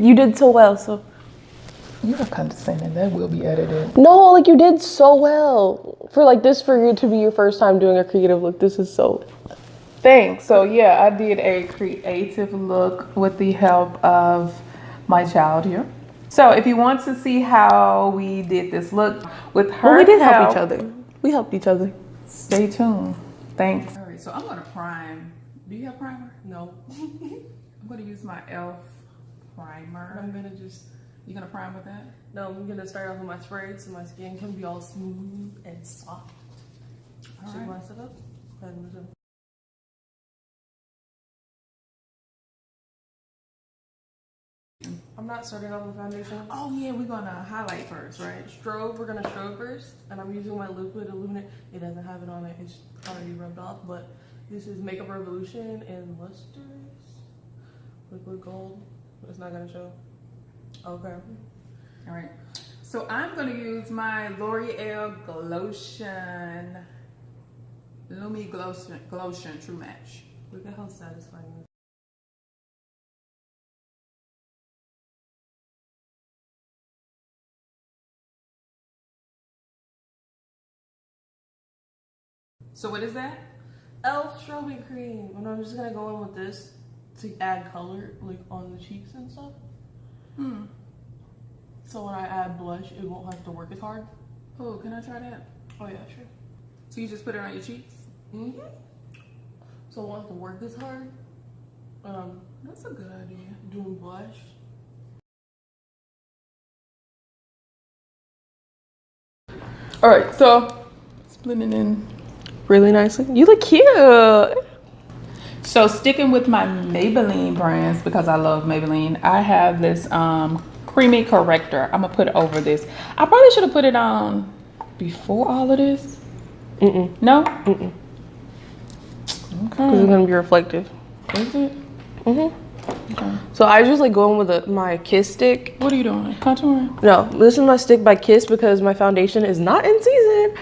You did so well, so. You are condescending. That will be edited. No, like you did so well. For like this, for you to be your first time doing a creative look, this is so. Thanks. So yeah, I did a creative look with the help of my child here. So if you want to see how we did this look with her, well, we did help each other. We helped each other. Stay tuned. Thanks. All right, so I'm gonna prime. Do you have primer? No. I'm gonna use my e.l.f. primer. I'm gonna just. You gonna prime with that? No, I'm gonna start off with my spray so my skin can be all smooth and soft. All Should right. I set up? Go ahead, listen. I'm not starting off with foundation. Oh yeah, we're gonna highlight first, right? Strobe, we're gonna strobe first, and I'm using my liquid illuminate. It doesn't have it on it, it's already rubbed off, but this is Makeup Revolution in Lustrous Liquid Gold. It's not gonna show. Okay. All right. So I'm gonna use my L'Oreal Glotion, Lumi Glotion True Match. Look at how satisfying it is. So what is that? e.l.f. Strobing Cream. And I'm just gonna go in with this to add color, like on the cheeks and stuff. So when I add blush, it won't have to work as hard. Oh, can I try that? Oh yeah, sure. So you just put it on your cheeks? Mm-hmm. So it won't have to work as hard. That's a good idea. Doing blush. All right, so splitting in Really nicely. You look cute. So sticking with my Maybelline brands, because I love Maybelline, I have this creamy corrector. I'm gonna put it over this. I probably should have put it on before all of this. No? Okay. Because it's gonna be reflective. Is it? Okay. So I just like go in with my Kiss stick. What are you doing? Contouring? No, this is my stick by Kiss because my foundation is not in season.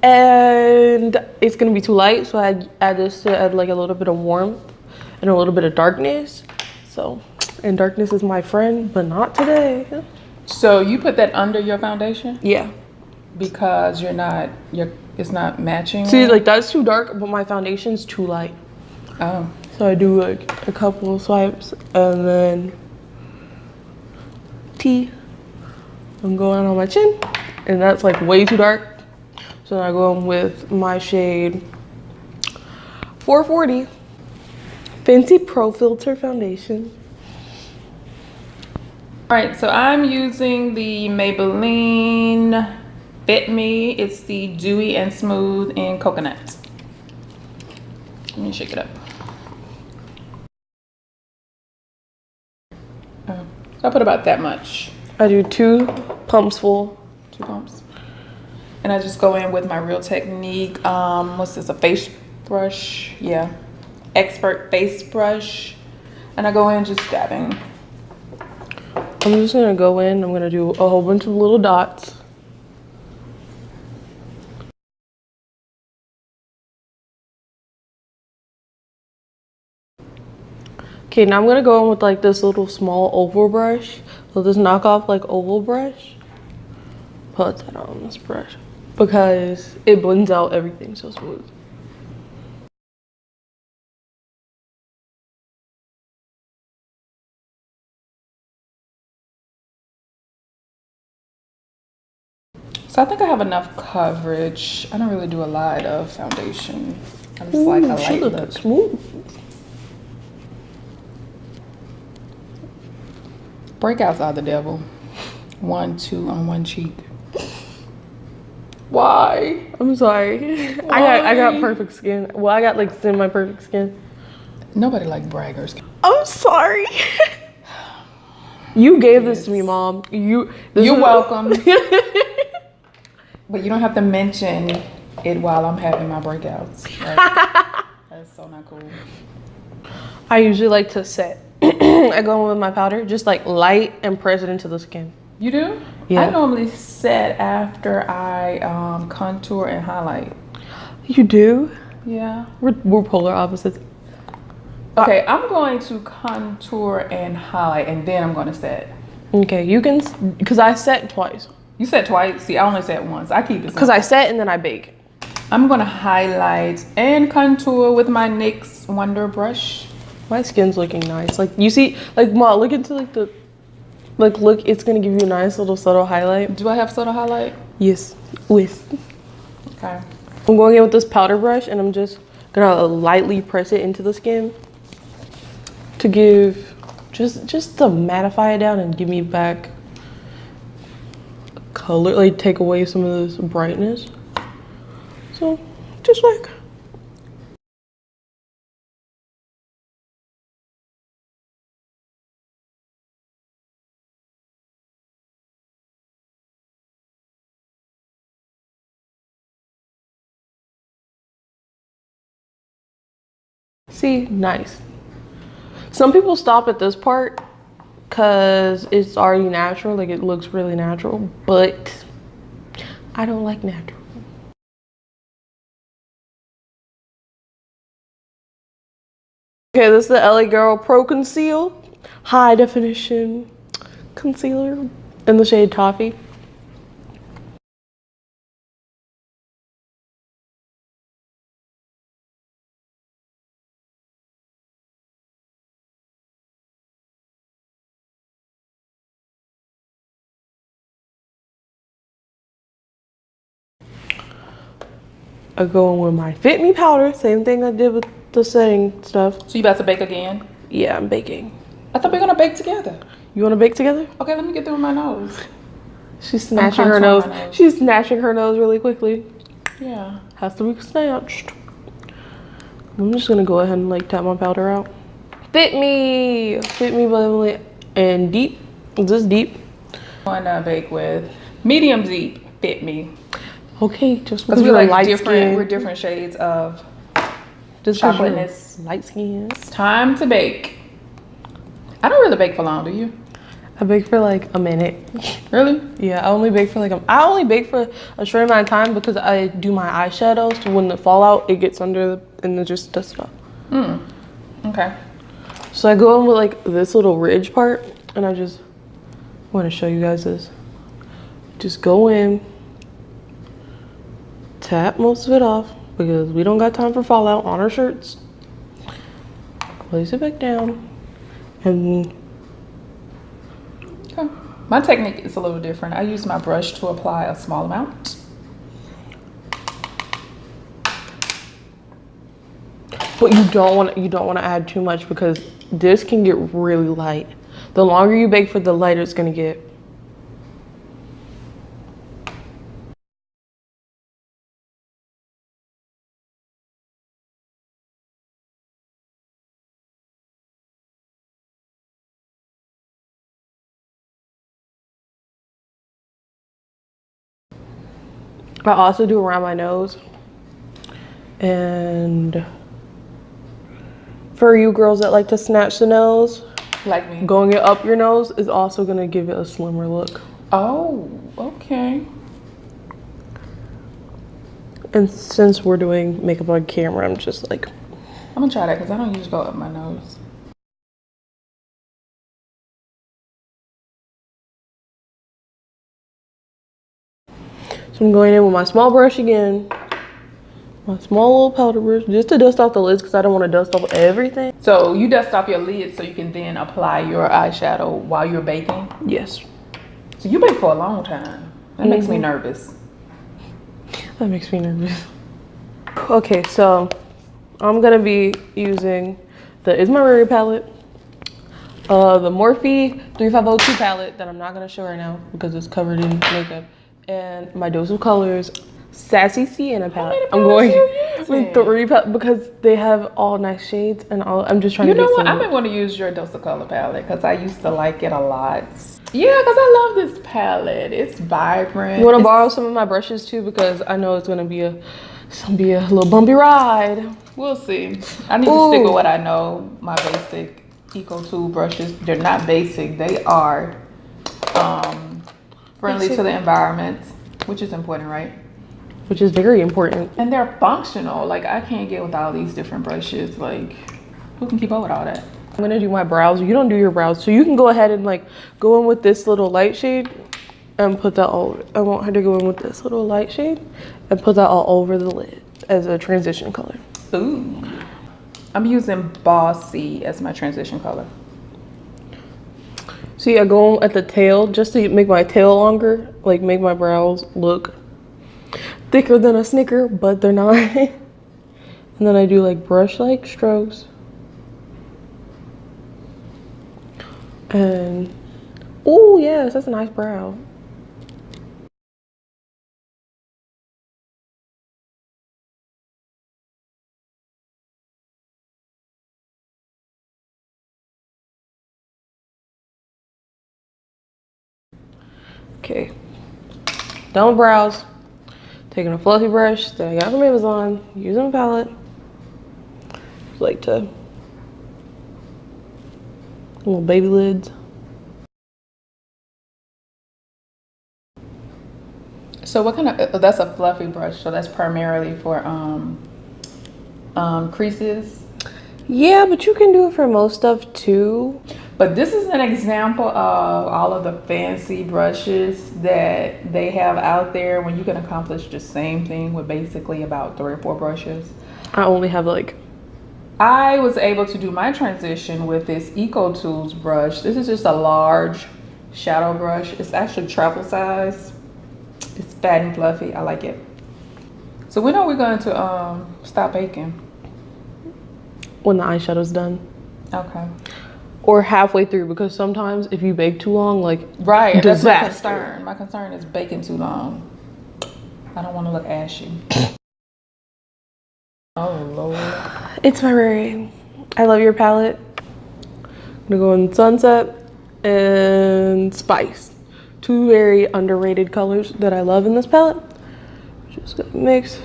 And it's gonna be too light, so I add this to add like a little bit of warmth and a little bit of darkness. So, and darkness is my friend, but not today. So you put that under your foundation? Yeah. Because it's not matching? See, like that's too dark, but my foundation's too light. Oh. So I do like a couple of swipes and then I'm going on my chin, and that's like way too dark. So I go in with my shade 440 Fenty Pro Filter Foundation. All right, so I'm using the Maybelline Fit Me. It's the Dewy and Smooth in Coconut. Let me shake it up. So I put about that much. I do 2 pumps full. 2 pumps. And I just go in with my Real Technique, what's this, a face brush? Yeah, Expert face brush. And I go in just dabbing. I'm just gonna go in, I'm gonna do a whole bunch of little dots. Okay, now I'm gonna go in with like this little small oval brush. So this knockoff like oval brush. Put that on this brush because it blends out everything so smooth. So I think I have enough coverage. I don't really do a lot of foundation. I just like a light look. Smooth. Breakouts are the devil. 1, 2 on one cheek. Why? I'm sorry. I got perfect skin. Well, I got like semi-perfect skin. Nobody like braggers. I'm sorry. You gave this to me, Mom. You're welcome. But you don't have to mention it while I'm having my breakouts. Like, that's so not cool. I usually like to set. I go in with my powder, just like light and press it into the skin. You do? Yeah. I normally set after I contour and highlight. You do? Yeah. We're polar opposites. Okay, I'm going to contour and highlight, and then I'm going to set. Okay, you can, because I set twice. You said twice? See, I only said once. I keep it. Because I set and then I bake. I'm going to highlight and contour with my NYX Wonder Brush. My skin's looking nice. Like, you see, like, Ma, look into, like, the, like, look, it's going to give you a nice little subtle highlight. Do I have subtle highlight? Yes, with. Okay. I'm going in with this powder brush, and I'm just going to lightly press it into the skin to give, just to mattify it down and give me back color, like take away some of this brightness. So just like, see, nice. Some people stop at this part because it's already natural, like it looks really natural, but I don't like natural. Okay, this is the LA Girl Pro Conceal High Definition Concealer in the shade Toffee. I go in with my Fit Me powder, same thing I did with the setting stuff. So you about to bake again? Yeah, I'm baking. I thought we were gonna bake together. You want to bake together? Okay, let me get through my nose. She's snatching her nose. She's snatching her nose really quickly. Yeah. Has to be snatched. I'm just gonna go ahead and like tap my powder out. Fit Me Maybelline and Deep. Is this Deep? I'm gonna bake with medium deep Fit Me. Okay, just because we're like light different. skin. We're different shades of Just chocolateness. Light skin. It's time to bake. I don't really bake for long, do you? I bake for like a minute. Really? Yeah, I only bake for like I only bake for a short amount of time because I do my eyeshadows. So when the fallout, it gets under and it just does stuff. Okay. So I go in with like this little ridge part, and I just want to show you guys this. Just go in, tap most of it off because we don't got time for fallout on our shirts. Place it back down, and Okay. My technique is a little different. I use my brush to apply a small amount. but you don't want to add too much because this can get really light. The longer you bake for, the lighter it's gonna get. I also do around my nose. And for you girls that like to snatch the nose, Like me. going it up your nose is also gonna give it a slimmer look. Oh, okay. And since we're doing makeup on camera, I'm just like, I'm gonna try that because I don't usually go up my nose. so I'm going in with my small brush again. My small little powder brush, just to dust off the lids because I don't want to dust off everything. So you dust off your lids so you can then apply your eyeshadow while you're baking? Yes. So you bake for a long time. That makes me nervous. That makes me nervous. Okay, so I'm gonna be using the Is My Rary palette, the Morphe 3502 palette that I'm not gonna show right now because it's covered in makeup, and my Dose of Colors Sassy Sienna palette. I'm going with 3 because they have all nice shades, and I'm just trying to. You know get what? some. I've been wanting to use your Dose of Color palette because I used to like it a lot. Yeah, because I love this palette. It's vibrant. You want to borrow some of my brushes too because I know it's gonna be a little bumpy ride. We'll see. I need to stick with what I know. My basic Eco Tool brushes. They're not basic. They are friendly to the environment, which is important, right? Which is very important. And they're functional. Like I can't get with all these different brushes. Like Who can keep up with all that? I'm gonna do my brows. You don't do your brows, so you can go ahead and like go in with this little light shade and put that all over. I want her to go in with this little light shade and put that all over the lid as a transition color. Ooh. I'm using Bossy as my transition color. See, I go at the tail just to make my tail longer, like make my brows look thicker than a Snicker, but they're not. And then I do like brush-like strokes. And, oh yes, that's a nice brow. Okay, done with brows. Taking a fluffy brush that I got from Amazon, using a palette. Just like to little baby lids. So what kind of, that's a fluffy brush, so that's primarily for creases? Yeah, but you can do it for most stuff too. But this is an example of all of the fancy brushes that they have out there when you can accomplish the same thing with basically about 3 or 4 brushes. I only have like... I was able to do my transition with this Eco Tools brush. This is just a large shadow brush. It's actually travel size. It's fat and fluffy. I like it. So when are we going to stop baking? When the eyeshadow's done. Okay. Or halfway through, because sometimes if you bake too long, like, right, disaster. That's my concern. My concern is baking too long. I don't want to look ashy. Oh Lord. It's February. I love your palette. I'm gonna go in Sunset and Spice. 2 very underrated colors that I love in this palette. Just gonna mix.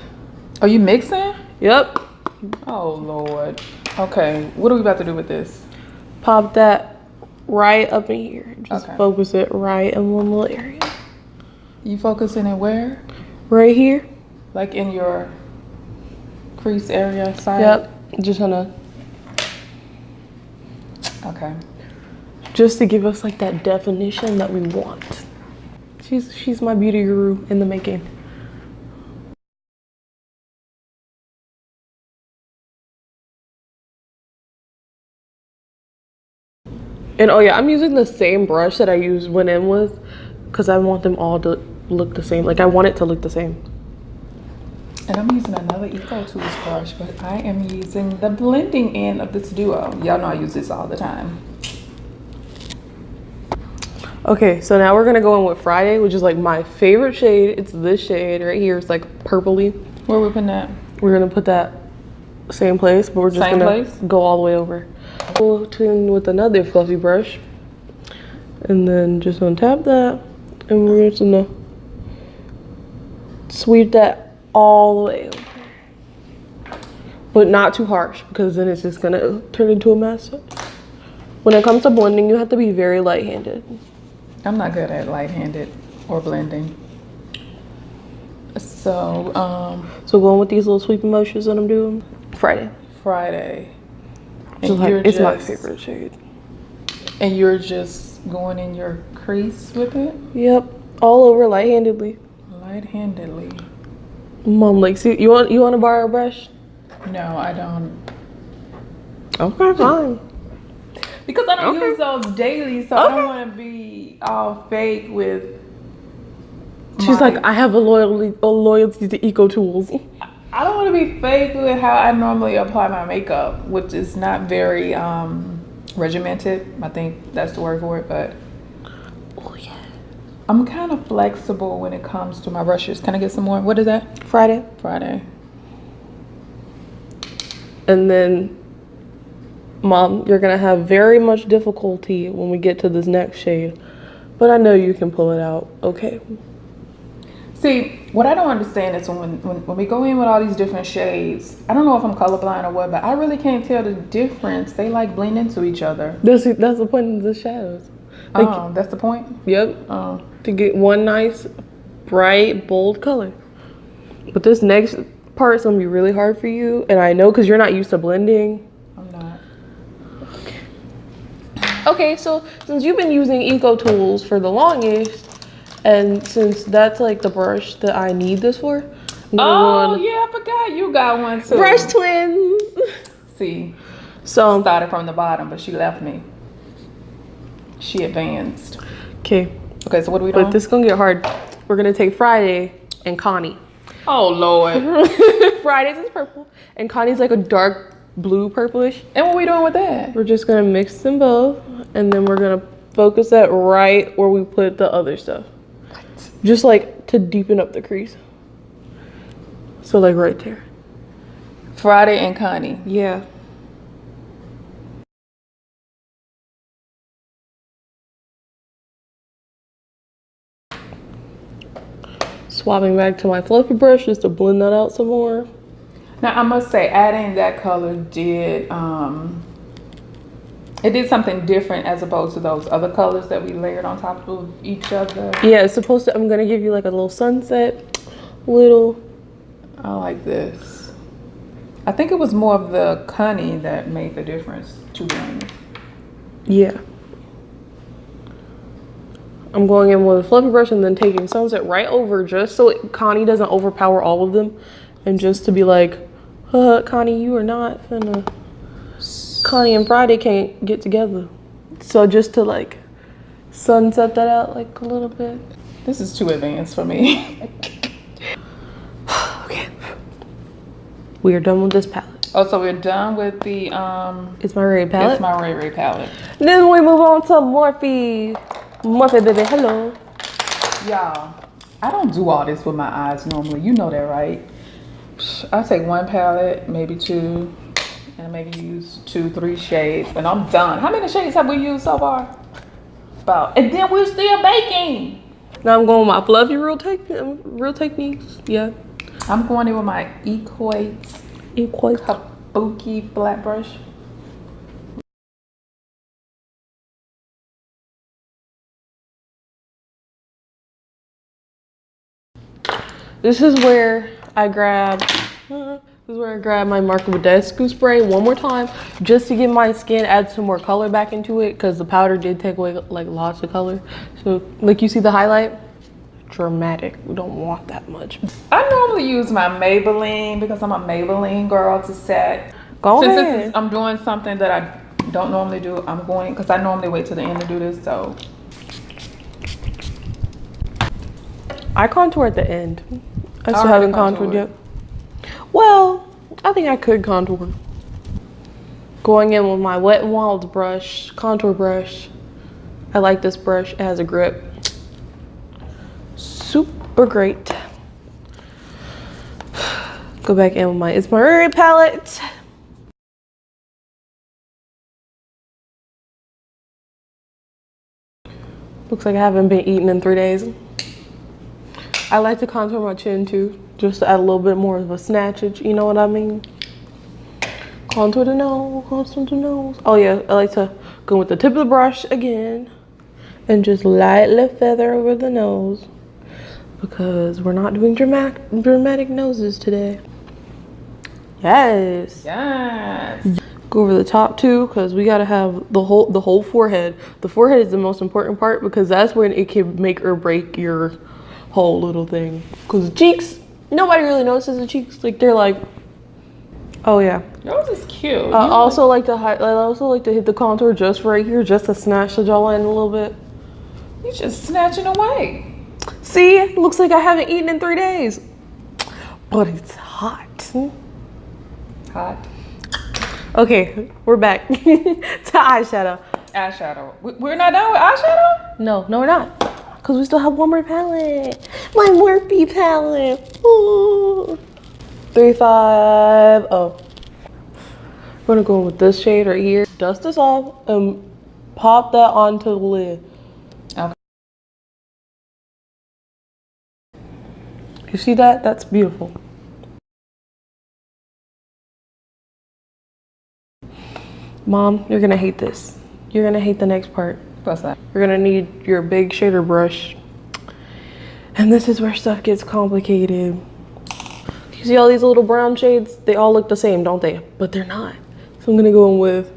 Are you mixing? Yep. Oh Lord. Okay, what are we about to do with this? Pop that right up in here. Just Okay. focus it right in one little area. You focusing it where? Right here. Like in your crease area side? Yep. Just gonna, Okay. just to give us like that definition that we want. She's my beauty guru in the making. And oh yeah, I'm using the same brush that I went in with because I want them all to look the same. Like I want it to look the same. And I'm using another Eco Tools brush, but I am using the blending end of this duo. Y'all know I use this all the time. Okay, so now we're gonna go in with Friday, which is like my favorite shade. It's this shade right here. It's like purpley. Where we putting that? We're gonna put that same place, but we're just Same gonna place? go all the way over. Go in with another fluffy brush, and then just untap that, and we're just gonna sweep that all the way over, but not too harsh because then it's just gonna turn into a mess. When it comes to blending, you have to be very light-handed. I'm not good at light-handed or blending. So, So going with these little sweeping motions that I'm doing. Friday. Friday. It's, And like, you're it's my just- favorite shade. And you're just going in your crease with it? Yep, all over light-handedly. Light-handedly. Mom, like, see, you want to borrow a brush? No, I don't. Okay, fine. Because I don't Okay. use those daily, so I don't want to be all fake with. She's like, I have a loyalty to Eco Tools. I don't want to be fake with how I normally apply my makeup, which is not very regimented. I think that's the word for it, but Oh yeah. I'm kind of flexible when it comes to my brushes. Can I get some more? What is that? Friday. Friday. And then, Mom, you're gonna have very much difficulty when we get to this next shade, but I know you can pull it out. Okay. See, what I don't understand is when we go in with all these different shades, I don't know if I'm colorblind or what, but I really can't tell the difference. They like blend into each other. That's the point of the shadows. Like, Oh, that's the point? yep. Oh. To get one nice, bright, bold color. But this next part's gonna be really hard for you, and I know because you're not used to blending. I'm not. Okay, so since you've been using Eco Tools for the longest, and since that's like the brush that I need this for, oh yeah, I forgot you got one too. Brush twins. See, so started from the bottom, but she left me. She advanced. Okay. Okay, so what are we doing? But this is gonna get hard. We're gonna take Friday and Connie. Oh Lord. Friday's is purple, and Connie's like a dark blue purplish. And what are we doing with that? We're just gonna mix them both, and then we're gonna focus that right where we put the other stuff. What? Just like to deepen up the crease. So like right there. Friday and Connie. Yeah. Swapping back to my fluffy brush just to blend that out some more. Now I must say, adding that color did it did something different as opposed to those other colors that we layered on top of each other. Yeah, it's supposed to. I'm gonna give you like a little sunset, little. I like this. I think it was more of the Connie that made the difference, to be honest. Yeah. I'm going in with a fluffy brush and then taking sunset right over just so Connie doesn't overpower all of them. And just to be like, Connie, you are not finna. Connie and Friday can't get together. So just to like sunset that out like a little bit. This is too advanced for me. Okay. We are done with this palette. Oh, so we're done with the It's my Ray palette. It's my Ray palette. Then we move on to Morphe. Morphe, baby, hello. Y'all, I don't do all this with my eyes normally. You know that, right? I take one palette, maybe two, and maybe use 2-3 shades, and I'm done. How many shades have we used so far? About. And then we're still baking. Now I'm going with my fluffy real techniques. Yeah. I'm going in with my Equate Kabuki flat brush. This is where I grab my Marco Badescu spray one more time just to get my skin, add some more color back into it because the powder did take away like lots of color. So like you see the highlight, dramatic. We don't want that much. I normally use my Maybelline because I'm a Maybelline girl to set. Go ahead. Since I'm doing something that I don't normally do, I'm going, because I normally wait till the end to do this, so. I contour at the end. I still haven't contoured yet. Well, I think I could contour. Going in with my Wet n Wild brush, contour brush. I like this brush, it has a grip. Super great. Go back in with my It's My Ray palette. Looks like I haven't been eating in 3 days. I like to contour my chin too, just to add a little bit more of a snatchage, you know what I mean? Contour the nose, contour the nose. Oh yeah, I like to go with the tip of the brush again and just lightly feather over the nose because we're not doing dramatic noses today. Yes. Yes. Go over the top too because we gotta have the whole forehead. The forehead is the most important part because that's when it can make or break your whole little thing. Because the cheeks, nobody really notices the cheeks. Like they're like, oh yeah. Yours is cute. I also like to hit the contour just right here, just to snatch the jawline a little bit. You just snatching away. See, looks like I haven't eaten in 3 days, but it's hot. Hot. Okay, we're back to eyeshadow. Eyeshadow. We're not done with eyeshadow? No, we're not. Because we still have one more palette. My Morphe palette. Ooh. 350. We're gonna go with this shade right here. Dust this off and pop that onto the lid. Okay. You see that? That's beautiful. Mom, you're gonna hate this. You're gonna hate the next part. What's that? You're gonna need your big shader brush. And this is where stuff gets complicated. You see all these little brown shades? They all look the same, don't they? But they're not. So I'm gonna go in with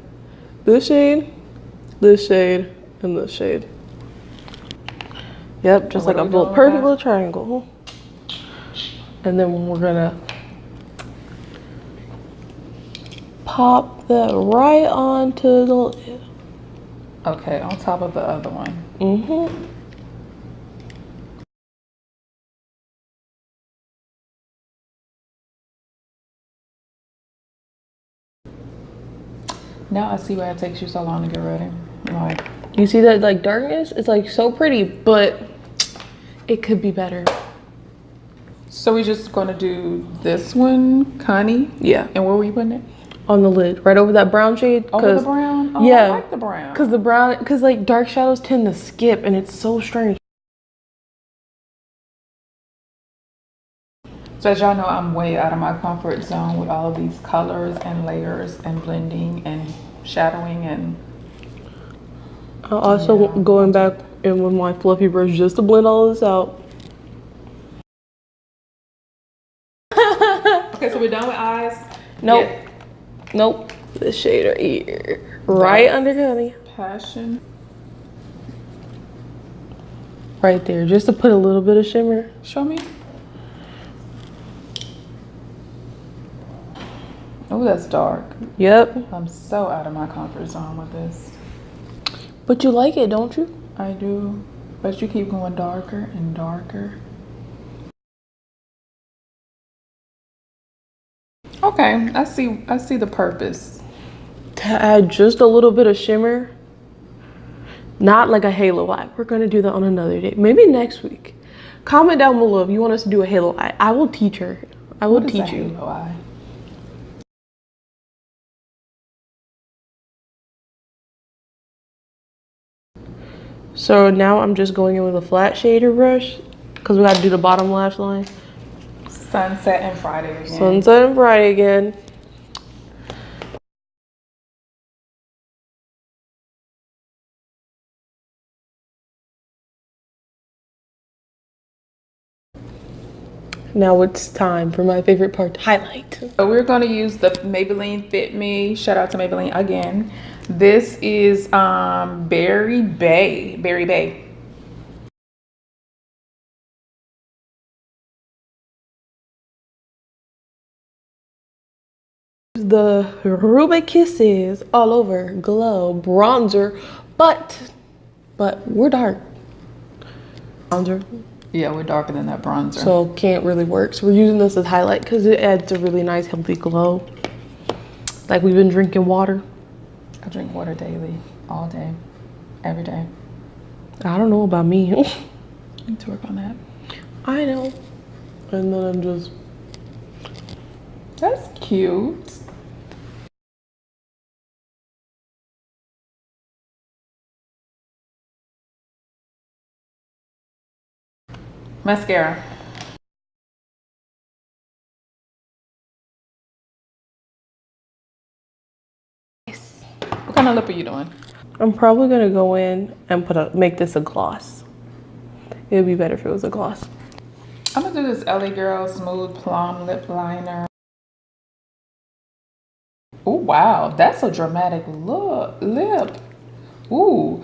this shade. this shade, and this shade. Yep, just like a little perfect little triangle. And then we're gonna pop that right onto the lid. Okay, on top of the other one. Mm-hmm. Now I see why it takes you so long to get ready. Like, you see that like darkness? It's like so pretty, but it could be better. so we're just gonna do this one, Connie. Yeah. And where were you putting it? On the lid, right over that brown shade. Over the brown? Oh, yeah, I like the brown. Cause like dark shadows tend to skip, and it's so strange. So as y'all know, I'm way out of my comfort zone with all of these colors and layers and blending and shadowing and. I'm also going back in with my fluffy brush just to blend all this out. Okay, so we're done with eyes? Nope. Yeah. Nope. This shade right here. Right under Connie. Passion. Right there, just to put a little bit of shimmer. Show me. Oh, that's dark. Yep. I'm so out of my comfort zone with this. But you like it, don't you? I do. But you keep going darker and darker. Okay, I see the purpose. To add just a little bit of shimmer. Not like a halo eye. We're gonna do that on another day. Maybe next week. Comment down below if you want us to do a halo eye. I will teach her. I will teach you. Halo eye? So now I'm just going in with a flat shader brush because we got to do the bottom lash line. Sunset and Friday again. Sunset and Friday again. Now it's time for my favorite part, highlight. So we're going to use the Maybelline Fit Me. Shout out to Maybelline again. This is Berry Bay. The Ruby Kisses all over glow bronzer, but we're dark. Bronzer. Yeah, we're darker than that bronzer. So can't really work. So we're using this as highlight because it adds a really nice healthy glow. Like we've been drinking water. I drink water daily, all day, every day. I don't know about me. I need to work on that. I know. And then I'm just. That's cute. Mascara. What kind of lip are you doing? I'm probably gonna go in and make this a gloss. It would be better if it was a gloss. I'm gonna do this LA Girl Smooth Plum Lip Liner. Oh wow, that's a dramatic lip. Ooh.